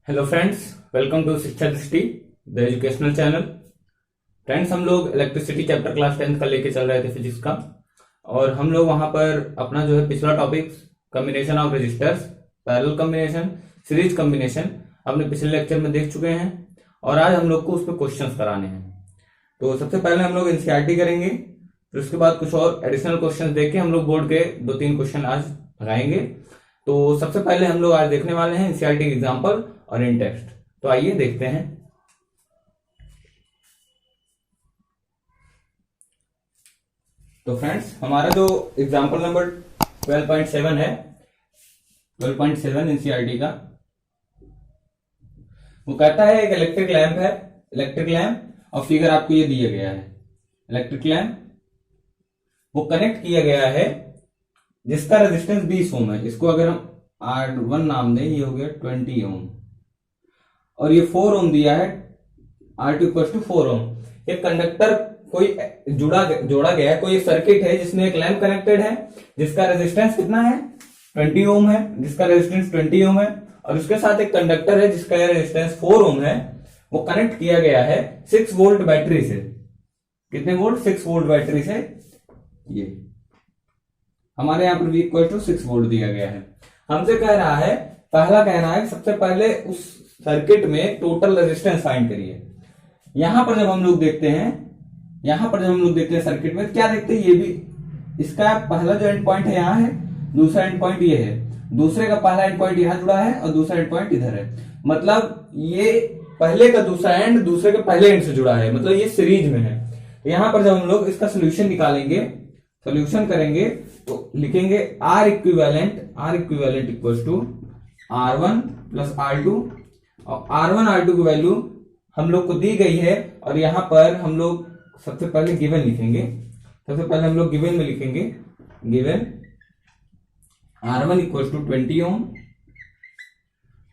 Hello friends, welcome to शिक्षा दृष्टि the educational channel. Friends, हम लोग इलेक्ट्रिसिटी चैप्टर क्लास 10 का लेके चल रहे थे फिजिक्स का, और हम लोग वहां पर अपना जो है पिछला topic combination of resistors, parallel combination, series combination अपने पिछले लेक्चर में देख चुके हैं, और आज हम लोग को उस पर क्वेश्चंस कराने हैं। तो सबसे पहले हम लोग एनसीईआरटी करेंगे, फिर उसके बाद कुछ और एडिशनल क्वेश्चंस देख के हम लोग बोर्ड के 2-3 क्वेश्चन आज लगाएंगे। तो सबसे पहले हम लोग आज देखने वाले हैं एनसीईआरटी एग्जाम्पल और इन टेक्स्ट। तो आइए देखते हैं। तो फ्रेंड्स, हमारा जो एग्जाम्पल नंबर 12.7 है, 12.7 एनसीईआरटी का, वो कहता है एक इलेक्ट्रिक लैंप है, इलेक्ट्रिक लैंप, और फिगर आपको ये दिया गया है। इलेक्ट्रिक लैंप वो कनेक्ट किया गया है जिसका रेजिस्टेंस 20 ओम है। इसको अगर हम R1 नाम दें, ये हो गया 20 ओम, और ये 4 ओम दिया है, R2 इक्वल टू 4 ओम। एक कंडक्टर कोई जोड़ा गया है, कोई सर्किट है जिसमें एक लैंप कनेक्टेड है जिसका रेजिस्टेंस कितना है, 20 ओम है, जिसका रेजिस्टेंस 20 ओम है, और उसके साथ एक कंडक्टर है जिसका रेजिस्टेंस 4 ओम है। वो कनेक्ट किया गया है 6 वोल्ट बैटरी से। कितने वोल्ट? 6 वोल्ट बैटरी से। ये हमारे यहां पर V इक्वल टू 6 वोल्ट दिया गया है। हमसे कह रहा है, पहला कहना है सबसे पहले उस सर्किट में टोटल रेजिस्टेंस फाइंड करिए। यहां पर जब हम लोग देखते हैं सर्किट में, क्या देखते हैं, ये भी इसका पहला जो एंड पॉइंट है यहां है, दूसरा एंड पॉइंट ये है, दूसरे का पहला एंड पॉइंट यहां जुड़ा है और दूसरा एंड पॉइंट इधर है। मतलब ये पहले का दूसरा एंड दूसरे के पहले एंड से जुड़ा है, मतलब ये सीरीज में है। तो यहां पर जब हम लोग इसका सोल्यूशन निकालेंगे, सोल्यूशन करेंगे, तो लिखेंगे R equivalent equal to R1 plus R2, और R1 R2 की वैल्यू हम लोग को दी गई है, और यहां पर हम लोग सबसे पहले गिवन लिखेंगे। सबसे पहले हम लोग गिवन में लिखेंगे, given R1 equal to 20 ohm,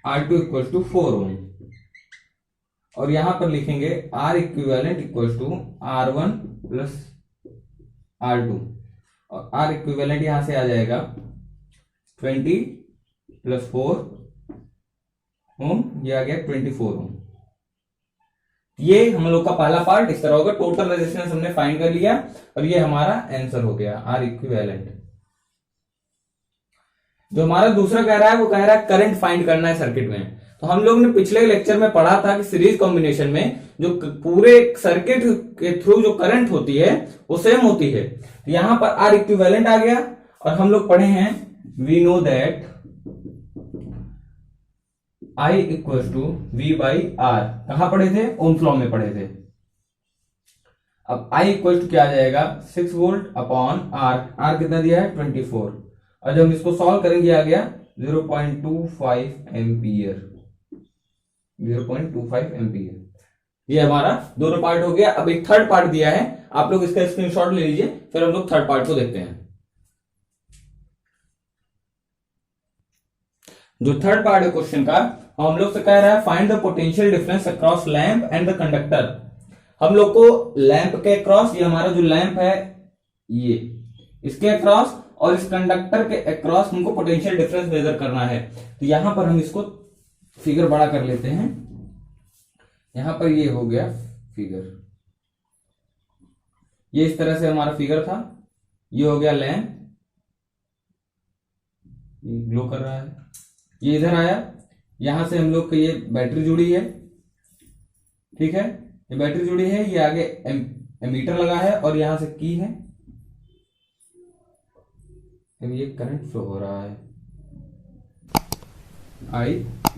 R2 equal to 4 ohm, और यहां पर लिखेंगे R equivalent equal to R1 plus R2, और R इक्विवेलेंट यहां से आ जाएगा 20 प्लस 4 ओम, ये आ गया 24 ओम। ये हम लोग का पहला पार्ट इस तरह होगा। टोटल रेजिस्टेंस हमने फाइंड कर लिया, और ये हमारा आंसर हो गया R इक्विवेलेंट। जो हमारा दूसरा कह रहा है, वो कह रहा है करंट फाइंड करना है सर्किट में। तो हम लोग ने पिछले लेक्चर में पढ़ा था कि सीरीज कॉम्बिनेशन में जो पूरे सर्किट के थ्रू जो करंट होती है वो सेम होती है। तो यहां पर R इक्विवेलेंट आ गया, और हम लोग पढ़े हैं we know that I equal to V by R। कहां पढ़े थे? ओम्स लॉ में पढ़े थे। अब I इक्वल टू क्या आ जाएगा, 6 वोल्ट अपॉन R कितना दिया है, 24, और जब हम इसको सॉल्व करेंगे आ गया 0.25 एम्पियर, 0.25 एम्पियर। ये हमारा दोनों पार्ट हो गया। अब एक थर्ड पार्ट दिया है, आप लोग इसका स्क्रीनशॉट ले लीजिए, फिर हम लोग थर्ड पार्ट को देखते हैं। जो थर्ड पार्ट है क्वेश्चन का, हम लोग से कह रहा है find the potential difference across lamp and the conductor. हम लोग को लैंप के अक्रॉस, ये हमारा जो लैंप है ये, इसके अक्रॉस और इस कंडक्टर के अक्रॉस हमको पोटेंशियल डिफरेंस मेजर करना है। तो यहां पर हम इसको फिगर बड़ा कर लेते हैं। यहां पर ये हो गया फिगर, ये इस तरह से हमारा फिगर था। ये हो गया लैंप, ये ग्लो कर रहा है, ये इधर आया, यहां से हम लोग को ये बैटरी जुड़ी है, ठीक है, ये बैटरी जुड़ी है, ये आगे एमीटर लगा है, और यहां से की है, ये करंट फ्लो हो रहा है I,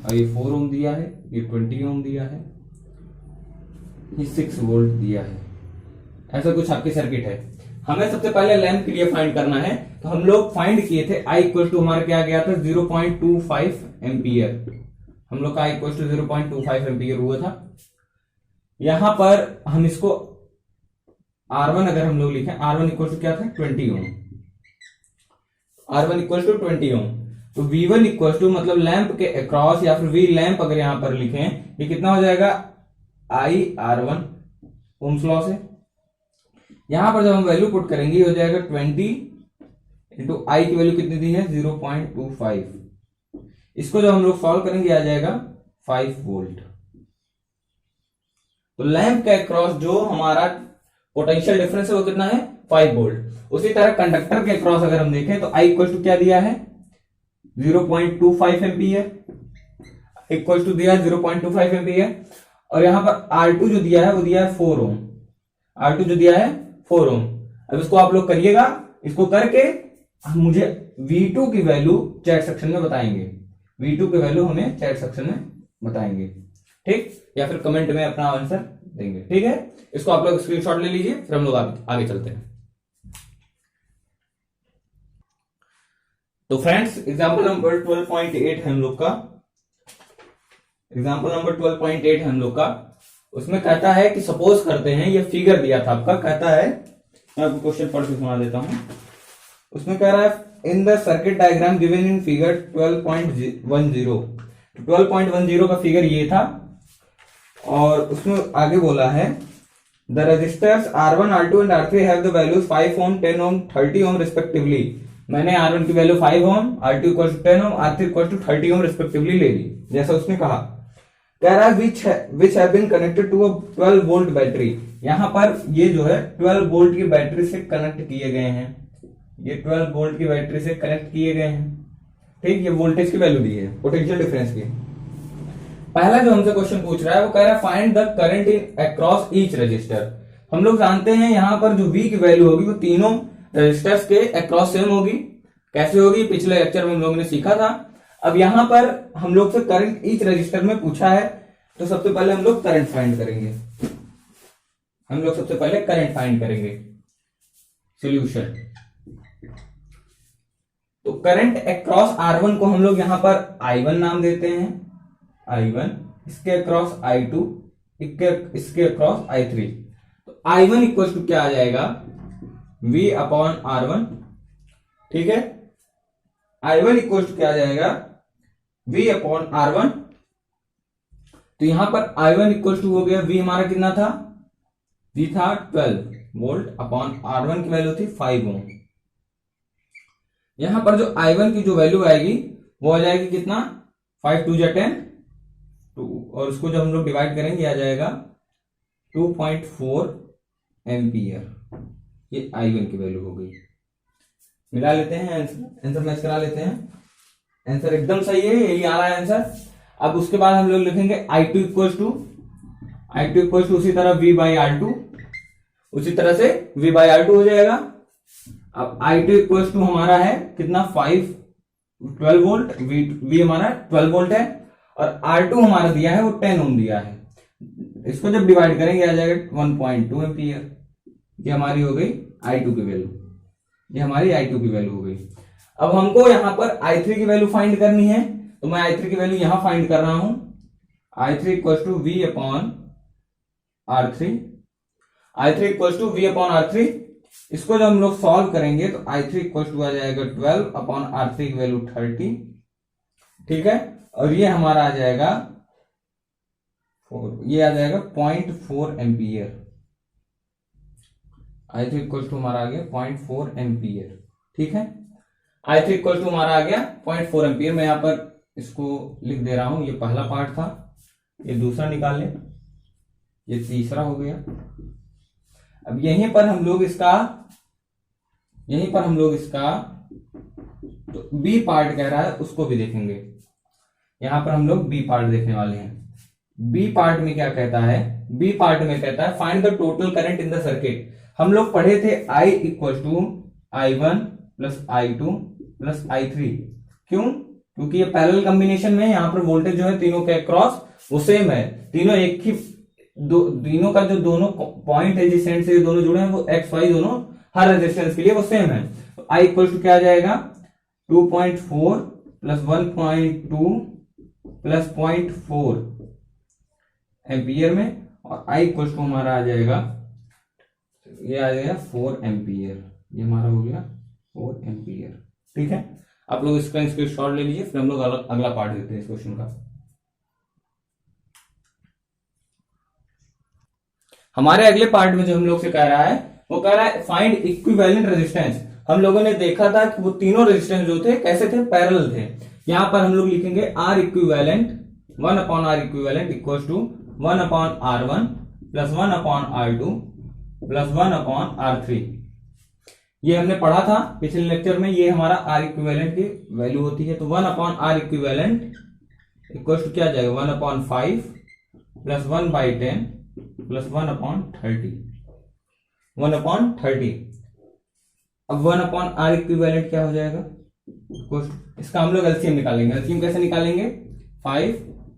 और ये 4 ओम दिया है, ये 20 ओम दिया है, ये 6 वोल्ट दिया है। ऐसा कुछ आपकी सर्किट है। हमें सबसे पहले लैंप के लिए फाइंड करना है, तो हम लोग फाइंड किए थे I इक्वल टू हमारा क्या गया था, 0.25 एम्पियर। हम लोग का I इक्वल टू 0.25 एम्पियर हुआ था। यहां पर हम इसको R1 अगर हम लोग लिखें, R1 इक्वल टू क्या था, 20 ओम, R1 इक्वल टू 20 ओम। तो V1 इक्वल टू मतलब लैंप के अक्रॉस, या फिर V लैंप अगर यहां पर लिखें, ये कितना हो जाएगा, I R1 ओम्स लॉ से। यहां पर जब हम वैल्यू पुट करेंगे, हो जाएगा 20 इंटू आई की वैल्यू कितनी दी है, 0.25। इसको जब हम लोग सॉल्व करेंगे आ जाएगा 5 वोल्ट। तो लैंप के अक्रॉस जो हमारा पोटेंशियल डिफरेंस है वो कितना है 5 वोल्ट। उसी तरह कंडक्टर के अक्रॉस अगर हम देखें तो आई इक्वल टू क्या दिया है 0.25 एम्पियर, इक्वल टू दिया है 0.25 एम्पियर। और यहां पर R2 जो दिया है वो दिया है 4 ओम, R2 जो दिया है 4 ओम। अब इसको आप लोग करिएगा, इसको करके मुझे V2 की वैल्यू चैट सेक्शन में बताएंगे, V2 की वैल्यू हमें चैट सेक्शन में बताएंगे, ठीक, या फिर कमेंट में अपना आंसर देंगे, ठीक है। इसको आप लोग स्क्रीनशॉट ले लीजिए, फिर हम लोग आगे चलते हैं। तो फ्रेंड्स एग्जांपल नंबर 12.8 है हम लोग का, एग्जांपल नंबर 12.8 है हम लोग का। उसमें कहता है कि सपोज करते हैं, ये फिगर दिया था आपका, कहता है, मैं आपको क्वेश्चन पढ़ के सुना देता हूं। उसमें कह रहा है इन the circuit diagram given in figure 12.10, 12.10 का फिगर ये था। और उसमें आगे बोला है the resistors R1, R2 and R3 have the values 5 ohm, 10 ohm, 30 ohm respectively. मैंने R1 की value 5 ohm, R2 equal to 10 ohm, R3 equal to 30 ohm respectively ले ली, जैसा उसने कहा। कह रहा है which have been connected to a 12 volt battery. यहां पर ये जो है 12 वोल्ट की बैटरी से कनेक्ट किए गए हैं, ये 12 वोल्ट की बैटरी से कनेक्ट किए गए हैं, ठीक। ये वोल्टेज की वैल्यू दी है पोटेंशियल डिफरेंस की। पहला जो हमसे क्वेश्चन पूछ रहा है वो कह रहा है find the current in across each resistor. हम लोग जानते हैं यहां पर जो V की वैल्यू होगी वो तीनों रजिस्टर्स के अक्रॉस सेम होगी। कैसे होगी, पिछले लेक्चर में हम लोगों ने सीखा था। अब यहां पर हम लोग से करंट ईच रजिस्टर में पूछा है, तो सबसे पहले हम लोग करंट फाइंड करेंगे, हम लोग सबसे पहले करंट फाइंड करेंगे। सॉल्यूशन, तो करंट अक्रॉस R1 को हम लोग यहां पर I1 नाम देते हैं, I1, इसके अक्रॉस I2, इसके अक्रॉस I3। तो I1 इक्वल टू क्या आ जाएगा V अपॉन R1, ठीक है। I1 इक्वल टू क्या आ जाएगा V अपॉन R1। तो यहां पर I1 इक्वल टू हो गया, V हमारा कितना था, V था 12 वोल्ट अपॉन R1 की वैल्यू थी 5 ओम। यहां पर जो I1 की जो वैल्यू आएगी वो आ जाएगी कितना 5 2 10 2, और उसको जब हम लोग डिवाइड करेंगे आ जाएगा 2.4 एम्पियर। ये I1 की वैल्यू हो गई। मिला लेते हैं आंसर मैच करा लेते हैं। आंसर एकदम सही है, यही आ रहा है आंसर। अब उसके बाद हम लोग लिखेंगे I2 इक्वल टू उसी तरह V बाई R2, उसी तरह से V बाई R2 हो जाएगा। अब I2 इक्वल टू हमारा है कितना 12 वोल्ट, V हमारा 12 वोल्ट है, और R2 हमारा दिया है वो 10 ओम दिया है। इसको जब डिवाइड करेंगे आ जाएगा 1.2 एम्पियर। ये हमारी हो गई I2 की वैल्यू, ये हमारी I2 की वैल्यू हो गई। अब हमको यहां पर I3 की वैल्यू फाइंड करनी है, तो मैं I3 की वैल्यू यहां फाइंड कर रहा हूं। I3 equal to V upon R3, I3 equal to V upon R3। इसको जब हम लोग सॉल्व करेंगे तो I3 इक्वल टू आ जाएगा 12 अपॉन R3 की वैल्यू 30, ठीक है। और ये हमारा आ जाएगा 4, ये आ जाएगा 0.4 एम्पियर। I3 इक्वल टू हमारा आ गया 0.4 एम्पियर, ठीक है। I3 इक्वल टू हमारा आ गया 0.4 एम्पियर। मैं यहां पर इसको लिख दे रहा हूं, ये पहला पार्ट था, ये दूसरा निकाल ले, ये तीसरा हो गया। अब यहीं पर हम लोग इसका तो बी पार्ट कह रहा है उसको भी देखेंगे। यहां पर हम लोग बी पार्ट देखने वाले हैं। बी पार्ट में क्या कहता है, बी पार्ट में कहता है find the total current in the circuit. हम लोग पढ़े थे I equal to I1 plus I2 plus I3। क्यों, क्योंकि ये पैरेलल कॉम्बिनेशन में यहां पर वोल्टेज जो है तीनों के अक्रॉस वो सेम है, तीनों एक ही तीनों का जो दोनों पॉइंट है जिस एंड से ये दोनों जुड़े हैं वो एक्स वाई दोनों हर रेजिस्टेंस के लिए वो सेम है। तो I इक्वल टू क्या आ जाएगा 2.4 प्लस 1.2 प्लस 0.4 एम्पियर में, और I इक्वल टू हमारा आ जाएगा, ये आ जाएगा 4 एम्पियर। ये हमारा हो गया 4 एम्पियर, ठीक है। आप लोग इसका स्क्रीनशॉट ले लीजिए, फिर हम लोग अगला पार्ट देते हैं इस क्वेश्चन का। हमारे अगले पार्ट में जो हम लोग से कह रहा है वो कह रहा है फाइंड इक्विवेलेंट रेजिस्टेंस। हम लोगों ने देखा था कि वो तीनों रेजिस्टेंस जो थे कैसे थे, पैरेलल थे। यहां पर हम लोग लिखेंगे R equivalent 1 upon R equivalent equal to 1 upon R1 plus 1 upon R2 plus 1 upon R3। ये हमने पढ़ा था पिछले लेक्चर में, ये हमारा आर इक्विवेलेंट की वैल्यू होती है। तो 1 upon R equivalent equal to क्या जाएगा, 1 upon 5 plus 1/10 plus 1 upon 30, 1 upon 30। अब 1 अपॉन आर इक्विवेलेंट क्या हो जाएगा, इसका हम लोग एलसीएम निकालेंगे। एलसीएम कैसे निकालेंगे, 5,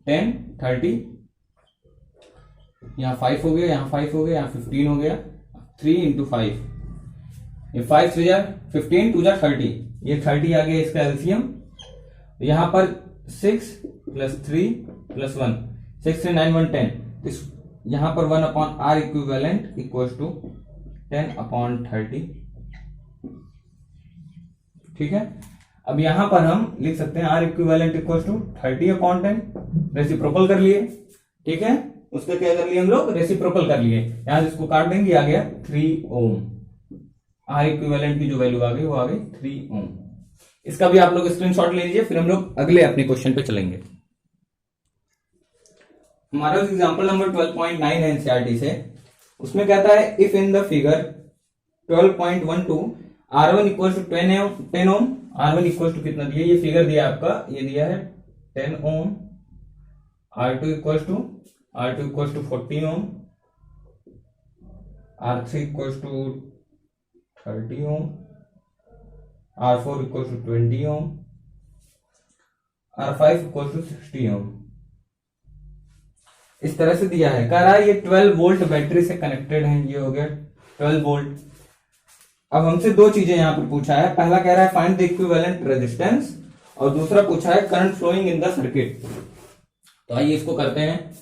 10, 30, यहाँ 5 हो गया, यहाँ 5 हो गया, यहाँ 15 हो गया, 3 इंटू 5, ये 5 से 15 2 30, ये 30 आ गया इसका एलसीएम। यहां पर 6 प्लस 3 प्लस 1, 6 से 9 1 10, यहां पर 1 upon R equivalent equal to 10 upon 30। ठीक है, अब यहां पर हम लिख सकते हैं R equivalent equal to 30 upon 10, reciprocal कर लिए। ठीक है, उसका क्या कर लिए हम लोग, रेसिप्रोकल कर लिए। यहां से इसको काट देंगे, आ गया 3 ओम। आर इक्विवेलेंट की जो वैल्यू आ गई वो आ गई 3 ओम। इसका भी आप लोग स्क्रीनशॉट ले लीजिए, फिर हम लोग अगले अपने क्वेश्चन पे चलेंगे। हमारा एग्जांपल नंबर 12.9 है एनसीईआरटी से। उसमें कहता है if in the figure 12.12 R1 equal to 10 ohm, R1 equal to कितना दिया, ये फिगर दिया आपका, ये दिया है 10 ohm, R2 equal to 14 ohm, R3 equal to 30 ohm, R4 equal to 20 ohm, R5 equal to 60 ohm. इस तरह से दिया है। कह रहा है ये 12 वोल्ट बैटरी से कनेक्टेड है, ये हो गया 12 वोल्ट। अब हमसे दो चीजें यहां पर पूछा है, पहला कह रहा है फाइंड द इक्विवेलेंट रेजिस्टेंस, और दूसरा पूछा है current flowing in the circuit. तो आइए इसको करते हैं।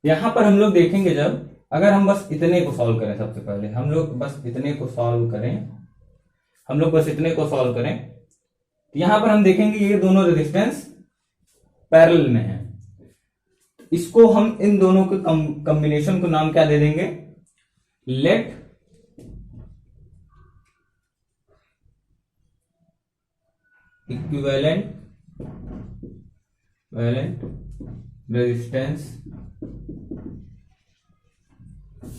यहां पर हम लोग देखेंगे, जब अगर हम बस इतने को सॉल्व करें, सबसे पहले हम लोग बस इतने को सॉल्व करें, तो यहां पर हम देखेंगे ये दोनों रेजिस्टेंस पैरेलल में है। इसको हम इन दोनों के कॉम्बिनेशन को नाम क्या दे देंगे, let equivalent resistance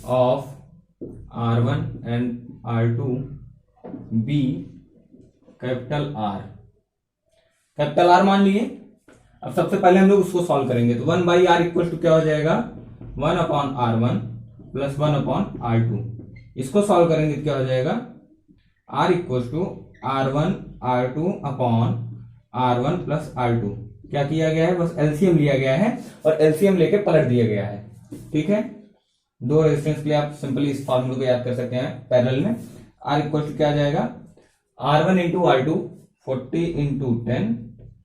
of R1 and R2 be capital R मान लिए। अब सबसे पहले हम लोग उसको सॉल्व करेंगे, तो 1/r इक्वल टू क्या हो जाएगा, 1 upon R1 plus 1 upon R2। इसको सॉल्व करेंगे तो क्या हो जाएगा, r equal to R1 R2 upon R1 plus R2। क्या किया गया है, बस एलसीएम लिया गया है और एलसीएम लेके पलट दिया गया है। ठीक है, दो रेजिस्टेंस के लिए आप सिंपली इस फॉर्मूले को याद कर सकते हैं पैरेलल में। r इक्वल टू क्या आ जाएगा, R1 into R2 40 into 10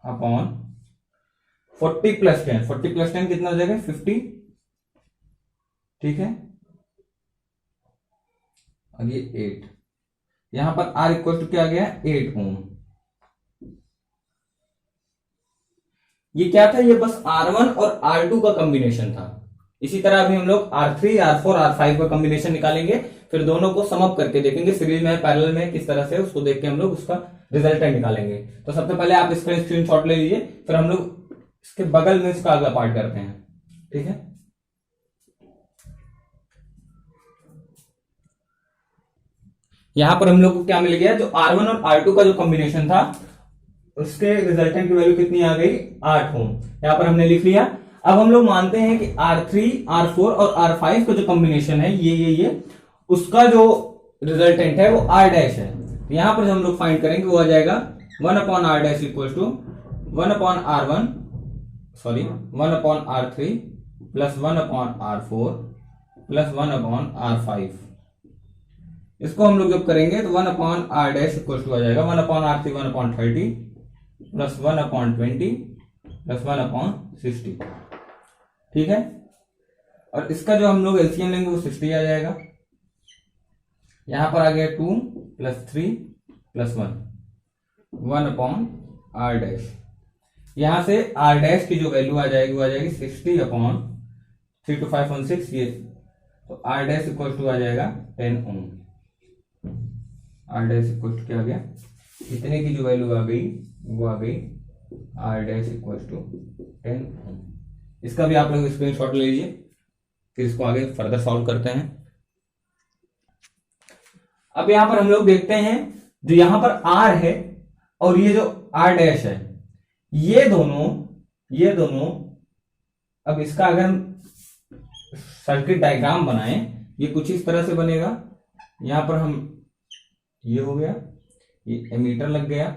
upon 40 plus 10, 40 plus 10 कितना हो जाएगा, 50। ठीक है, अब ये 8, यहां पर R इक्वल टू क्या आ गया, 8 ओम। ये क्या था, ये बस R1 और R2 का कॉम्बिनेशन था। इसी तरह अभी हम लोग R3, R4, R5 का कॉम्बिनेशन निकालेंगे, फिर दोनों को सम अप करके देखेंगे सीरीज में पैरेलल में किस तरह से, उसको देख के हम लोग उसका रिजल्टेंट निकालेंगे। तो सबसे पहले आप इसका स्क्रीनशॉट ले लीजिए, फिर हम लोग इसके बगल में इसका अगला पार्ट करते हैं। ठीक है, यहां पर हम लोग को क्या मिल गया, जो R1 और R2 का जो कॉम्बिनेशन था उसके रिजल्टेंट की वैल्यू कितनी आ गई, 8 ओम। यहां पर हमने लिख लिया। अब हम लोग मानते हैं कि R3, R4 और R5 का जो कॉम्बिनेशन है ये उसका जो रिजल्टेंट है वो R डैश है। तो यहां पर जो हम लोग फाइंड करेंगे वो आ जाएगा 1 upon R dash equal to 1 upon R3 plus 1 upon R4 plus 1 upon R5। इसको हम लोग जब करेंगे तो 1 upon R dash equal to आ जाएगा 1 upon R3 1 upon 30 plus 1 upon 20 plus 1 upon 60। ठीक है, और इसका जो हम लोग एलसीएम लेंगे वो 60 आ जाएगा। यहां पर आ गया 2 plus 3 plus 1 upon R dash. यहां से R डैश की जो वैल्यू आ जाएगी वो आ जाएगी 60 अपॉन 3 to 5 16, ये तो R डैश इक्वल टू आ जाएगा 10 ओम। R डैश इक्वल टू क्या आ गया, इतने की जो वैल्यू आ गई वो आ गई R डैश इक्वल टू 10 ओम। इसका भी आप लोग स्क्रीनशॉट ले लीजिए, फिर इसको आगे फर्दर सॉल्व करते हैं। अब यहां पर हम लोग देखते हैं जो यहां पर आर है और ये जो आर डैश है, ये दोनों अब इसका अगर हम सर्किट डायग्राम बनाएं, ये कुछ इस तरह से बनेगा। यहां पर हम, ये हो गया, ये एमीटर लग गया,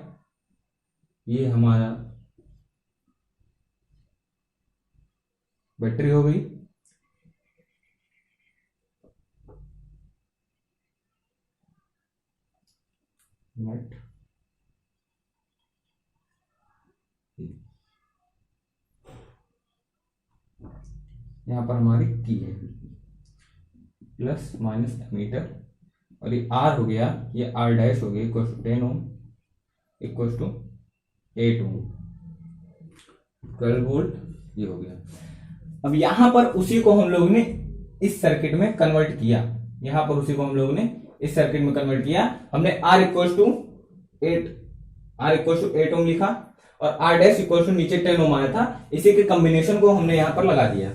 ये हमारा बैटरी हो गई, नेट, यहां पर हमारी की है, प्लस माइनस एमीटर, और ये आर हो गया, ये आर डैश हो गया equal to 10 ohm equal to 8 ohm, 12 volt, ये हो गया। अब यहां पर उसी को हम लोग ने इस सर्किट में कन्वर्ट किया, यहां पर उसी को हम लोग ने इस सर्किट में कन्वर्ट किया। हमने R इक्वल टू 8 ओम लिखा और R डैश इक्वल टू नीचे 10 ओम आया था, इसी के कॉम्बिनेशन को हमने यहां पर लगा दिया।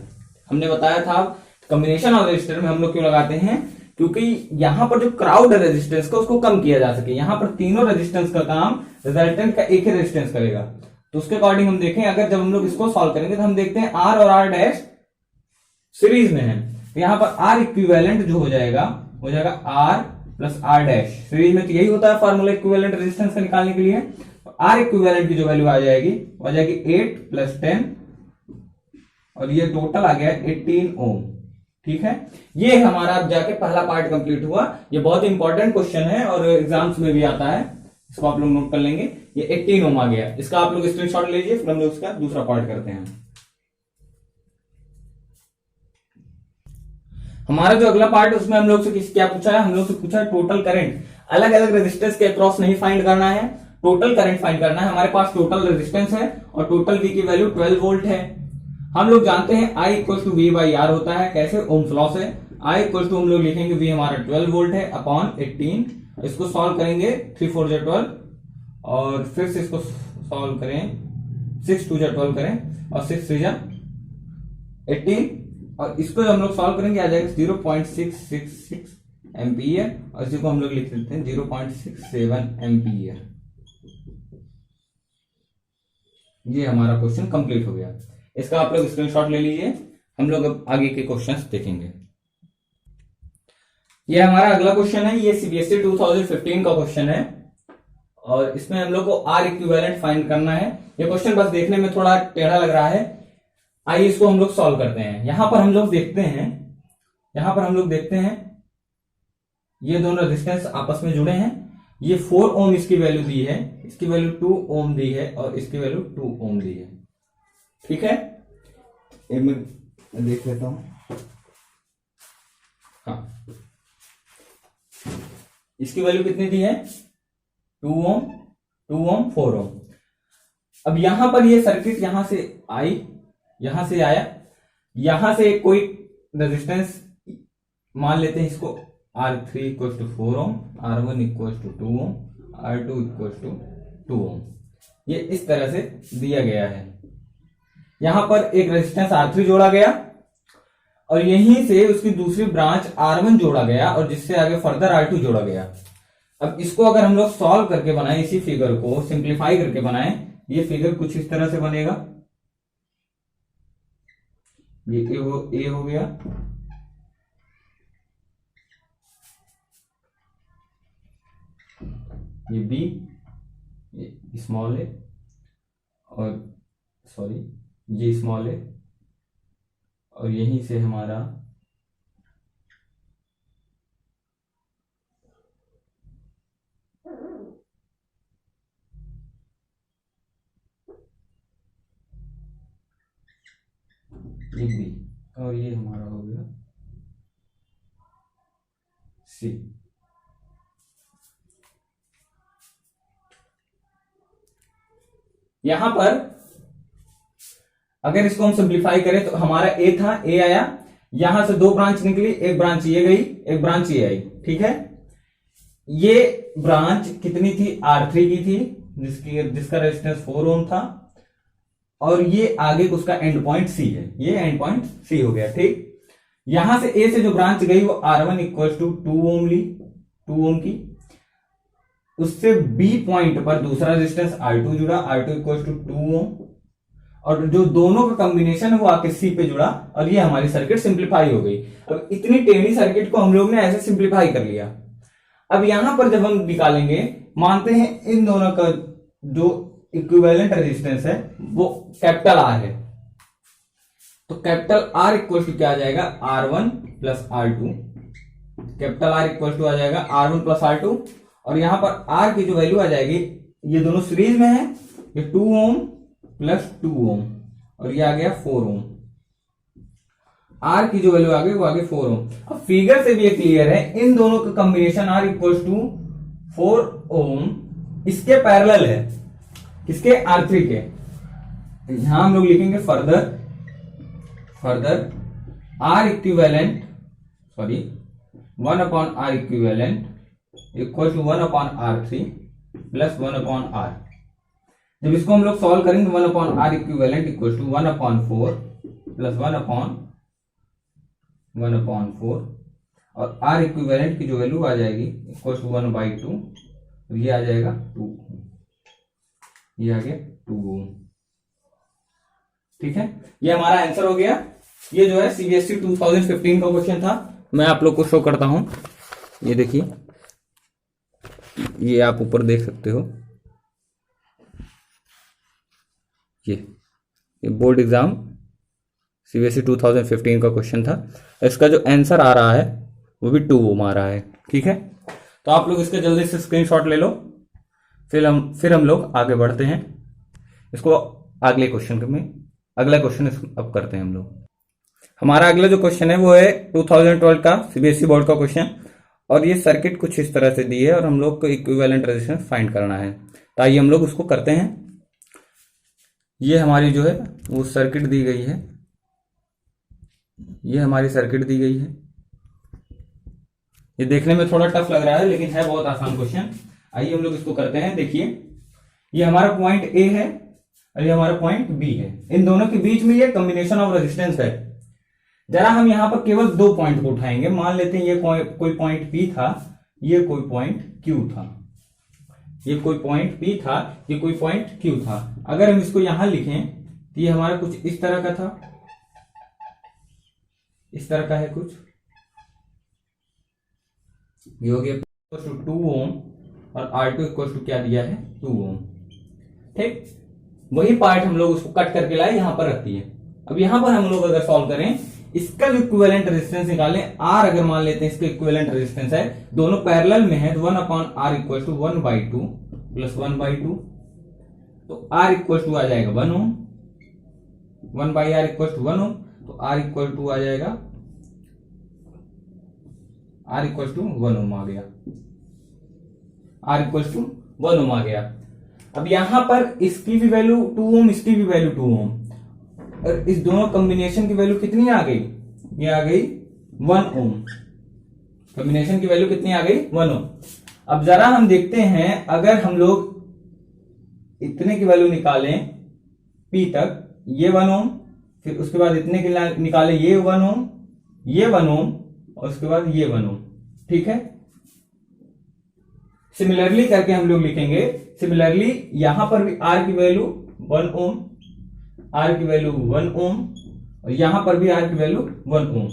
हमने बताया था कॉम्बिनेशन ऑफ रेजिस्टर में हम लोग क्यों लगाते हैं, क्योंकि यहां पर जो क्राउड है रेजिस्टेंस का उसको कम किया जा सके। यहां पर तीनों रेजिस्टेंस का काम रिजल्टेंट का एक ही रेजिस्टेंस करेगा, तो उसके अकॉर्डिंग हम देखें, अगर जब हम लोग इसको सॉल्व करेंगे तो हम देखते हैं R और R डैश सीरीज में है, तो यहां पर R इक्विवेलेंट जो हो जाएगा R plus R dash, series में तो यही होता है फॉर्मूला इक्विवेलेंट रेजिस्टेंस का निकालने के लिए। R इक्विवेलेंट की जो वैल्यू आ जाएगी 8 प्लस 10, और ये टोटल आ गया 18 ओम। ठीक है, ये हमारा अब जाके पहला पार्ट कंप्लीट हुआ। ये बहुत इंपॉर्टेंट क्वेश्चन है और एग्जाम्स में भी आता है, इसको आप लोग नोट कर लेंगे। ये 18 ओम आ गया, इसका आप लोग स्क्रीनशॉट लीजिए, फिर हम लोग इसका दूसरा पार्ट करते हैं। हमारा जो अगला पार्ट है उसमें हम लोग से क्या पूछा है, हम लोग से पूछा है टोटल करंट, अलग अलग रेजिस्टेंस के अक्रॉस नहीं फाइंड करना है, टोटल करंट फाइंड करना है। हमारे पास टोटल रेजिस्टेंस है और टोटल V की वैल्यू 12 वोल्ट है। हम लोग जानते हैं I equal to V by R होता है, कैसे, ओम्स लॉ से। I इक्वल टू हम लोग लिखेंगे V हमारा 12 वोल्ट है अपॉन 18, इसको सॉल्व करेंगे 3 4 जा 12, और फिर से इसको सॉल्व करें 6 2 जा 12 करें, और 6 3 जा 18, और इसको हम लोग सॉल्व करेंगे आ जाएगा 0.666 एम्पियर, और इसी को हम लोग लिख देते हैं 0.67 एम्पियर। ये हमारा क्वेश्चन कंप्लीट हो गया, इसका आप लोग स्क्रीनशॉट ले लीजिए, हम लोग अब आगे के क्वेश्चंस देखेंगे। ये हमारा अगला क्वेश्चन है, ये सीबीएसई 2015 का क्वेश्चन है, और इसमें हम लोग को R इक्विवेलेंट फाइंड करना है। ये क्वेश्चन बस देखने में थोड़ा टेढ़ा लग रहा है, आइए इसको हम लोग सॉल्व करते हैं। यहां पर हम लोग देखते हैं ये दोनों रेजिस्टेंस आपस में जुड़े हैं, ये 4 ओम इसकी वैल्यू दी है, इसकी वैल्यू 2 ओम दी है, और इसकी वैल्यू 2 ओम दी है। ठीक है, एक मिनट देख लेता हूं। हाँ, इसकी वैल्यू कितनी दी है, 2 ओम 4 ओम। अब यहां पर ये सर्किट यहां से आई, यहां से आया, यहां से कोई रेजिस्टेंस मान लेते हैं इसको R3 equal to 4 ohm, R1 equal to 2 ohm, R2 equal to 2 ohm. ये इस तरह से दिया गया है। यहां पर एक रेजिस्टेंस R3 जोड़ा गया और यहीं से उसकी दूसरी ब्रांच R1 जोड़ा गया, और जिससे आगे फर्दर R2 जोड़ा गया। अब इसको अगर हम लोग सॉल्व करके बनाएं, इसी फिगर को सिंप्लीफाई करके बनाएं, ये फिगर कुछ इस तरह से बनेगा। ये ए हो गया, ये बी, ये स्मॉल है, और सॉरी ये स्मॉल है, और यहीं से हमारा ये बी, और ये हमारा हो गया सी। यहां पर अगर इसको हम सिंप्लीफाई करें तो हमारा ए था, ए आया, यहां से 2 ब्रांच निकली, एक ब्रांच ये गई, एक ब्रांच ये आई। ठीक है, ये ब्रांच कितनी थी, R3 की थी, जिसका रेजिस्टेंस 4 ओम था, और ये आगे उसका एंड पॉइंट सी है, ये एंड पॉइंट सी हो गया। ठीक, यहां से ए से जो ब्रांच गई वो R1 इक्वल टू 2 ओम ली, 2 ओम की। उससे बी पॉइंट पर दूसरा रेजिस्टेंस R2 जुड़ा, R2 इक्वल टू 2 ओम, और जो दोनों का कॉम्बिनेशन है वो आके सी पे जुड़ा, और ये हमारी सर्किट सिंप्लीफाई हो गई। अब इतनी टेढ़ी सर्किट को हम लोग ने ऐसे सिंप्लीफाई कर लिया। अब यहां पर जब हम निकालेंगे, मानते हैं इन दोनों का जो इक्विवेलेंट रेजिस्टेंस है वो कैपिटल आर है, तो कैपिटल आर इक्वल टू क्या आ जाएगा, R1 plus R2। Capital R equal to आ जाएगा R1 प्लस R2, और यहां पर आर की जो वैल्यू आ जाएगी, ये दोनों सीरीज में है, ये 2 ओम प्लस 2 ओम, और ये आ गया 4 ओम। आर की जो वैल्यू आ गई वो आ गई 4 ओम। अब फिगर से भी ये क्लियर है, इन दोनों का कॉम्बिनेशन आर इक्वल टू 4 ओम इसके पैरेलल है, किसके, R3 के। यहां हम लोग लिखेंगे further R equivalent, sorry 1 upon R equivalent equal to 1 upon R3 plus 1 upon R. जब इसको हम लोग सॉल्व करेंगे, 1 upon R equivalent equal to 1 upon 4 plus 1 upon 4, और आर इक्विवेलेंट की जो वैल्यू आ जाएगी इक्वल टू 1/2, और ये आ जाएगा 2, ये आ गया 2 ओम। ठीक है, ये हमारा आंसर हो गया। ये जो है सीबीएसई 2015 का क्वेश्चन था। मैं आप लोग को शो करता हूं, ये देखिए, ये आप ऊपर देख सकते हो, ये बोर्ड एग्जाम सीबीएसई 2015 का क्वेश्चन था। इसका जो आंसर आ रहा है वो भी 2 ओम आ रहा है। ठीक है, तो आप लोग इसका जल्दी से स्क्रीनशॉट ले लो, फिर हम लोग आगे बढ़ते हैं। इसको अगले क्वेश्चन में, अगला क्वेश्चन अब करते हैं हम लोग। हमारा अगला जो क्वेश्चन है वो है 2012 का सीबीएसई बोर्ड का क्वेश्चन, और ये सर्किट कुछ इस तरह से दी है और हम लोग को इक्विवेलेंट रेजिस्टेंस फाइंड करना है। तो आइए हम लोग उसको करते हैं। ये हमारी जो है वो सर्किट दी गई है, ये हमारी सर्किट दी गई है। ये देखने में थोड़ा टफ लग रहा है लेकिन है बहुत आसान क्वेश्चन। आइए हम लोग इसको करते हैं। देखिए, ये हमारा पॉइंट ए है और ये हमारा पॉइंट बी है। इन दोनों के बीच में ये कॉम्बिनेशन ऑफ रेजिस्टेंस है। जरा हम यहां पर केवल 2 पॉइंट को उठाएंगे। मान लेते हैं ये कोई पॉइंट पी था, ये कोई पॉइंट क्यू था, ये कोई पॉइंट पी था, ये कोई पॉइंट क्यू था। अगर हम इसको यहां लिखें तो ये हमारा कुछ इस तरह का था, इस तरह का है कुछ, ये हो गया 2 ओम और R2 इक्वल टू क्या दिया है, 2 ओम। ठीक, वही पार्ट हम लोग उसको कट करके लाए, यहां पर रख दिए। अब यहां पर हम लोग अगर सॉल्व करें, इसका जो इक्विवेलेंट रेजिस्टेंस निकालें, R अगर मान लेते हैं इसका इक्विवेलेंट रेजिस्टेंस है, दोनों पैरेलल में है, तो 1 upon R equal to 1/2 plus 1/2, तो R इक्वल टू आ जाएगा 1 ओम, 1/r इक्वल टू 1 ओम, तो R इक्वल टू आ जाएगा, R इक्वल टू 1 ओम आ गया, R इक्वल टू 1 ओम आ गया। अब यहां पर इसकी भी वैल्यू 2 ओम, इसकी भी वैल्यू 2 ओम, और इस दोनों कॉम्बिनेशन की वैल्यू कितनी आ गई, ये आ गई 1 ओम। कॉम्बिनेशन की वैल्यू कितनी आ गई, 1 ओम। अब जरा हम देखते हैं, अगर हम लोग इतने की वैल्यू निकालें P तक, ये 1 ओम, फिर उसके बाद इतने की निकालें, ये 1 ओम, ये 1 ओम, और उसके बाद ये 1 ओम। ठीक है, सिमिलरली करके हम लोग लिखेंगे। सिमिलरली यहां पर भी R की वैल्यू 1 ओम, R की वैल्यू 1 ओम, और यहां पर भी R की वैल्यू 1 ओम,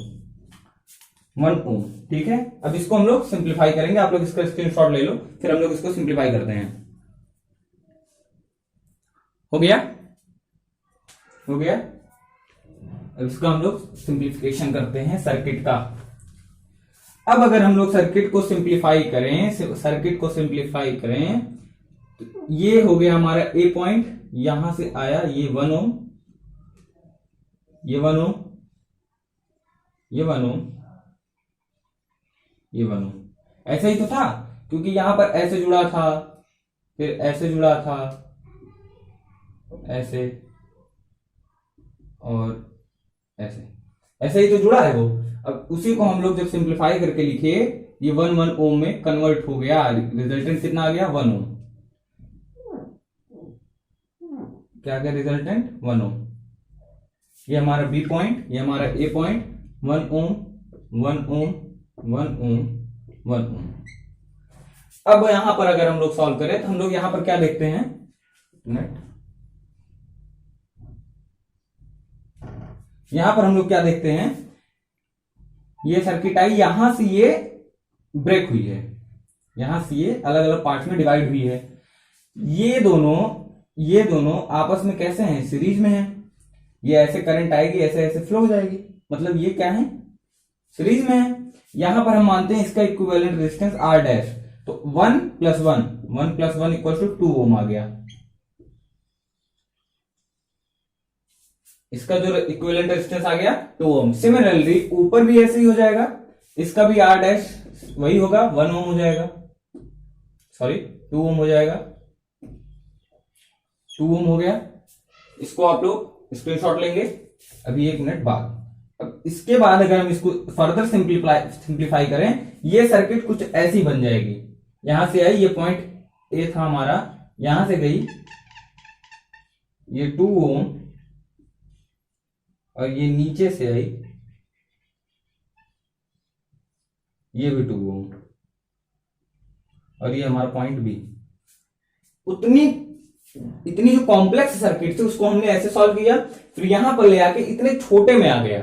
1 ओम। ठीक है, अब इसको हम लोग सिंप्लीफाई करेंगे। आप लोग इसका स्क्रीनशॉट ले लो, फिर हम लोग इसको सिंप्लीफाई करते हैं। हो गया, हो गया। अब इसका हम लोग सिंप्लीफिकेशन करते हैं सर्किट का। अब अगर हम लोग सर्किट को सिंप्लीफाई करें, तो ये हो गया हमारा ए पॉइंट, यहां से आया ये 1 ओम, ये 1 ओम, ये 1 ओम, ये 1 ओम। ऐसा ही तो था, क्योंकि यहां पर ऐसे जुड़ा था, फिर ऐसे जुड़ा था, ऐसे और ऐसे, ऐसे ही तो जुड़ा है वो। अब उसी को हम लोग जब सिंप्लीफाई करके लिखे, ये 1 ओम में कन्वर्ट हो गया, रिजल्टेंट कितना आ गया, 1 ओम। क्या क्या रिजल्टेंट 1 ओम। ये हमारा बी पॉइंट, ये हमारा ए पॉइंट, 1 ओम 1 ओम 1 ओम 1 ओम। अब यहां पर अगर हम लोग सॉल्व करें तो हम लोग यहां पर क्या देखते हैं, यहां पर हम लोग क्या देखते हैं, ये सर्किट आई, यहां से ये ब्रेक हुई है, यहां से ये अलग अलग पार्ट्स में डिवाइड हुई है। ये दोनों आपस में कैसे हैं, सीरीज में हैं। ये ऐसे करंट आएगी, ऐसे ऐसे फ्लो हो जाएगी, मतलब ये क्या है, सीरीज में है। यहां पर हम मानते हैं इसका इक्विवेलेंट रेजिस्टेंस R डैश, तो 1 + 1 इक्वल टू 2 ओम आ गया। इसका जो इक्विवेलेंट रेजिस्टेंस आ गया 2 ओम। सिमिलरली ऊपर भी ऐसे ही हो जाएगा, इसका भी R डैश वही होगा, 1 ओम हो जाएगा, सॉरी 2 ओम हो जाएगा, 2 ओम हो गया। इसको आप लोग स्क्रीनशॉट लेंगे अभी 1 मिनट बाद। अब इसके बाद अगर हम इसको फर्दर सिंप्लीफाई करें, ये सर्किट कुछ ऐसी बन जाएगी। यहां से आई, ये पॉइंट ए था हमारा, यहां से गई ये 2 ओम, और ये नीचे से आई, ये भी 2 ओम, और ये हमारा पॉइंट बी। इतनी जो कॉम्प्लेक्स सर्किट थी उसको हमने ऐसे सॉल्व किया, फिर यहां पर ले आके इतने छोटे में आ गया।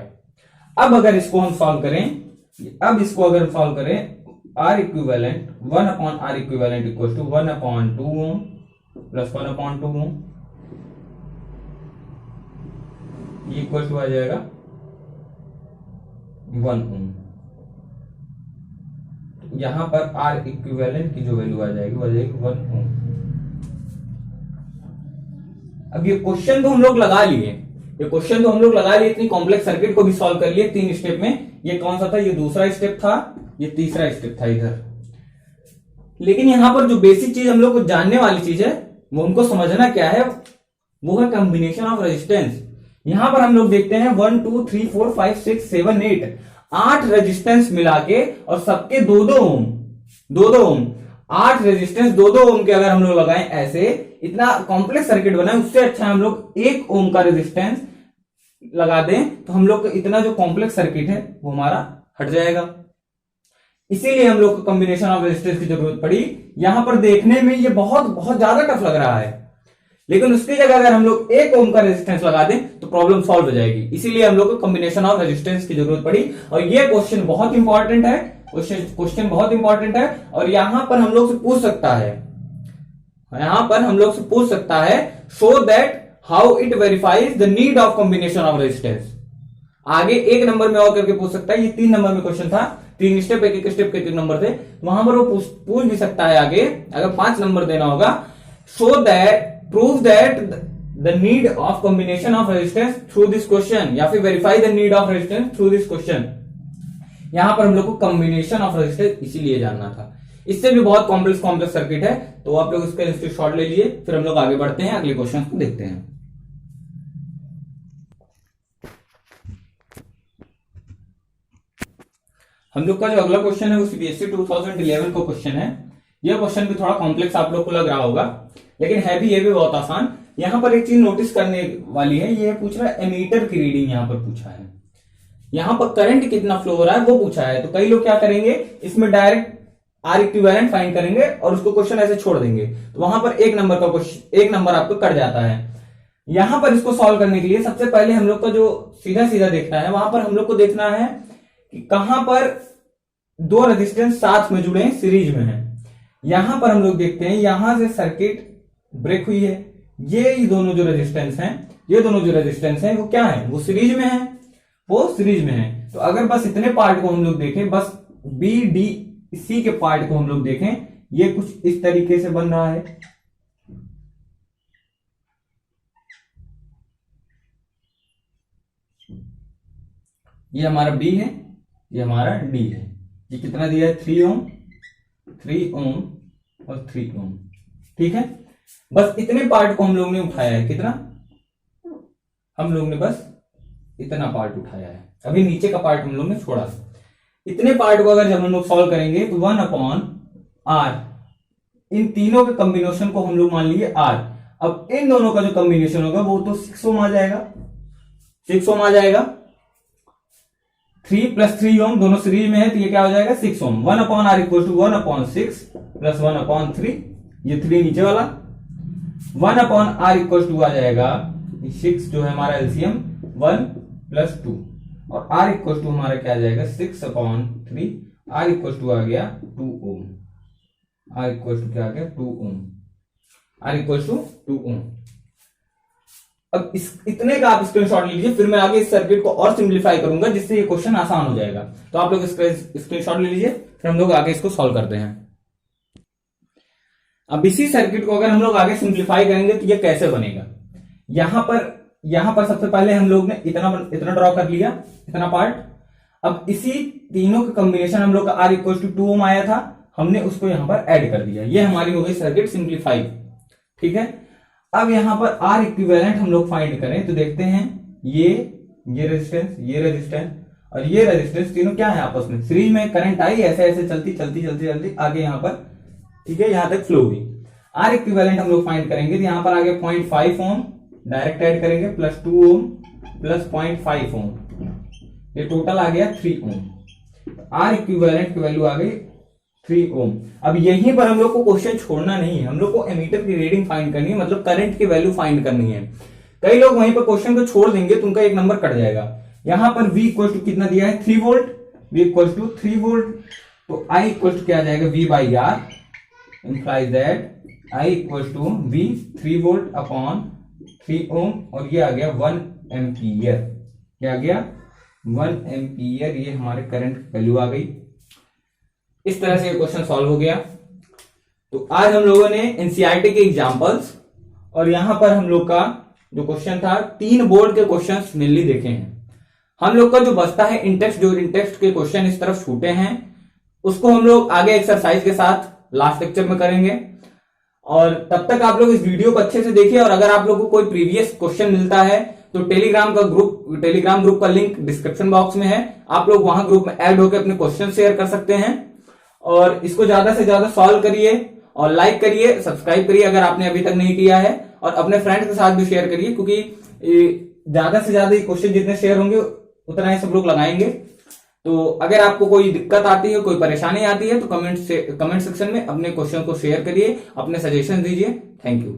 अब अगर इसको हम सॉल्व करें, R equivalent 1/R equivalent equal to 1/2 ohm plus 1/2 ohm, ये इक्वल टू आ जाएगा 1 ओम। यहां पर R इक्विवेलेंट की जो वैल्यू आ जाएगी वो आ जाएगी 1 ओम। अब ये क्वेश्चन तो हम लोग लगा लिए, इतनी कॉम्प्लेक्स सर्किट को भी सॉल्व कर लिए 3 स्टेप में। ये कौन सा था, ये दूसरा स्टेप था, ये तीसरा स्टेप था इधर। लेकिन यहां पर जो बेसिक चीज हम लोग को जानने वाली चीज है, वो हमको समझना क्या है, वो है कॉम्बिनेशन ऑफ रेजिस्टेंस। यहां पर हम लोग देखते हैं 1 2 3 4 5 6 7 8 रेजिस्टेंस मिला के, और सबके 2-2 ओम 8 रेजिस्टेंस 2-2 ओम के अगर हम लोग लगाएं ऐसे, इतना कॉम्प्लेक्स सर्किट बनाए, उससे अच्छा हम लोग 1 ओम का रेजिस्टेंस लगा दें, तो हम लोग इतना जो कॉम्प्लेक्स सर्किट है वो हमारा हट जाएगा। इसीलिए हम लोग को कॉम्बिनेशन ऑफ रेजिस्टेंस की जरूरत पड़ी। यहां पर देखने में ये बहुत बहुत ज्यादा टफ लग रहा है, लेकिन उसकी जगह अगर हम लोग 1 ओम का रेजिस्टेंस लगा दें तो प्रॉब्लम सॉल्व हो जाएगी। इसीलिए हम लोग को कॉम्बिनेशन ऑफ रेजिस्टेंस की जरूरत पड़ी, और ये क्वेश्चन बहुत इंपॉर्टेंट है, और यहां पर हम लोग से पूछ सकता है, show that how it verifies the need of combination of resistance. आगे 1 नंबर में और करके पूछ सकता है, ये 3 नंबर में क्वेश्चन था, 3 स्टेप, एक स्टेप के 3 नंबर थे, वहां पर वो पूछ भी सकता है आगे, अगर 5 नंबर देना होगा, prove that the need of combination of resistance through this question, या फिर verify the need of resistance through this question. यहां पर हम लोग को कॉम्बिनेशन ऑफ रेजिस्टेंस इसीलिए जानना था। इससे भी बहुत कॉम्प्लेक्स सर्किट है, तो आप लोग इसका स्क्रीनशॉट ले लीजिए, फिर हम लोग आगे बढ़ते हैं, अगले क्वेश्चन को देखते हैं। हम लोग का जो अगला क्वेश्चन है वो सीबीएसई 2011 का क्वेश्चन है। यह क्वेश्चन भी थोड़ा कॉम्प्लेक्स आप लोग को लग रहा होगा, लेकिन है भी ये भी बहुत आसान। यहां पर एक चीज नोटिस करने वाली है, ये पूछ रहा है एमीटर की रीडिंग, यहां पर पूछा है, यहां पर करंट कितना फ्लो हो रहा है वो पूछा है। तो कई लोग क्या करेंगे, इसमें डायरेक्ट R इक्विवेलेंट फाइंड करेंगे और उसको क्वेश्चन ऐसे छोड़ देंगे, तो वहां पर 1 नंबर आपको कट जाता है। यहां पर इसको सॉल्व करने के लिए सबसे पहले हम लोग को जो सीधा सीधा देखना है, वहां पर हम लोग को देखना है कि कहां पर 2 रेजिस्टेंस साथ में जुड़े हैं, सीरीज में है। यहां पर हम लोग देखते हैं, यहां से सर्किट ब्रेक हुई है, ये दोनों जो रेजिस्टेंस हैं वो क्या है, वो सीरीज में है, तो अगर बस इतने पार्ट को हम लोग देखें, बस बी डी सी के पार्ट को हम लोग देखें, ये कुछ इस तरीके से बन रहा है। ये हमारा बी है, ये हमारा डी है। ये कितना दिया है, 3 ओम और 3 ओम। ठीक है, बस इतने पार्ट को हम लोग ने उठाया है। कितना, हम लोग ने बस इतना पार्ट उठाया है, अभी नीचे का पार्ट हम लोग ने छोड़ा। इतने पार्ट को अगर जब हम लोग सॉल्व करेंगे तो 1/R, इन तीनों के कॉम्बिनेशन को हम लोग मान लिए R। अब इन दोनों का जो कॉम्बिनेशन होगा वो तो 6 ओम आ जाएगा, 6 ओम आ जाएगा। 3 + 3 ओम दोनों सीरीज में है तो ये क्या हो जाएगा 6 ओम। 1/r इक्वल टू 1/6 प्लस 1/3, ये 3 नीचे वाला। 1/r इक्वल टू आ जाएगा 6 जो है हमारा एलसीएम 1 + 2 और r इक्वल टू हमारा क्या आ जाएगा 6/3। r इक्वल टू आ गया 2 ओम। r इक्वल टू क्या आ गया 2 ओम। r इक्वल टू 2 ओम। अब इतने का आप स्क्रीनशॉट लीजिए, फिर मैं आगे इस सर्किट को और सिंप्लीफाई करूंगा जिससे ये क्वेश्चन आसान हो जाएगा। तो आप लोग स्क्रीनशॉट ले लीजिए, फिर हम लोग आगे इसको सॉल्व करते हैं। अब इसी सर्किट को अगर हम लोग आगे सिंप्लीफाई करेंगे तो ये कैसे बनेगा। यहां पर सबसे पहले हम लोग ने इतना ड्रॉ कर लिया, इतना पार्ट। अब इसी तीनों का कॉम्बिनेशन हम लोग का r इक्वल टू 2 ओम आया था, हमने उसको यहां पर ऐड कर दिया। ये हमारी हो गई सर्किट सिंप्लीफाई। ठीक है, अब यहां पर R इक्विवेलेंट हम लोग फाइंड करें तो देखते हैं ये रेजिस्टेंस और ये रेजिस्टेंस तीनों क्या है आपस में सीरीज में। करंट आई ऐसे ऐसे चलती आगे यहां पर, ठीक है, यहां तक फ्लो हुई। R इक्विवेलेंट हम लोग फाइंड करेंगे तो यहां पर आगे 0.5 ओम डायरेक्ट ऐड करेंगे प्लस 2 ओम प्लस 0.5 ओम, ये टोटल आ गया 3 ओम। R इक्विवेलेंट की वैल्यू आ गई 3 ओम। अब यहीं पर हम लोग को क्वेश्चन छोड़ना नहीं है, हम लोग को एमीटर की रीडिंग फाइंड करनी है, मतलब करंट की वैल्यू फाइंड करनी है। कई लोग वहीं पर क्वेश्चन को छोड़ देंगे तो उनका एक नंबर कट जाएगा। यहां पर V इक्वल टू कितना दिया है 3 volt, V equal to 3 volt, तो I इक्वल टू क्या आ जाएगा V/R implies that I equal to V 3 volt upon 3 ohm और ये आ गया 1 एम्पियर। क्या आ गया 1 एम्पियर, ये हमारे करंट की वैल्यू आ गई। इस तरह से क्वेश्चन सॉल्व हो गया। तो आज हम लोगों ने एनसीईआरटी के एग्जांपल्स और यहां पर हम लोग का जो क्वेश्चन था 3 बोर्ड के क्वेश्चंस मेनली देखे हैं। हम लोग का जो बचता है इंटेक्स्ट के क्वेश्चन इस तरफ छूटे हैं, उसको हम लोग आगे एक्सरसाइज के साथ लास्ट लेक्चर में करेंगे। और तब तक आप लोग इस वीडियो को अच्छे से देखिए, और अगर आप लोग को कोई प्रीवियस क्वेश्चन मिलता है तो टेलीग्राम ग्रुप का लिंक डिस्क्रिप्शन बॉक्स में है, आप लोग वहां ग्रुप में ऐड होकर अपने क्वेश्चन शेयर कर सकते हैं। और इसको ज्यादा से ज्यादा सॉल्व करिए और लाइक करिए, सब्सक्राइब करिए अगर आपने अभी तक नहीं किया है, और अपने फ्रेंड्स के साथ भी शेयर करिए, क्योंकि ज्यादा से ज्यादा क्वेश्चन जितने शेयर होंगे उतना ही सब लोग लगाएंगे। तो अगर आपको कोई दिक्कत आती है, कोई परेशानी आती है तो कमेंट सेक्शन में अपने क्वेश्चन को शेयर करिए, अपने सजेशन दीजिए। Thank you.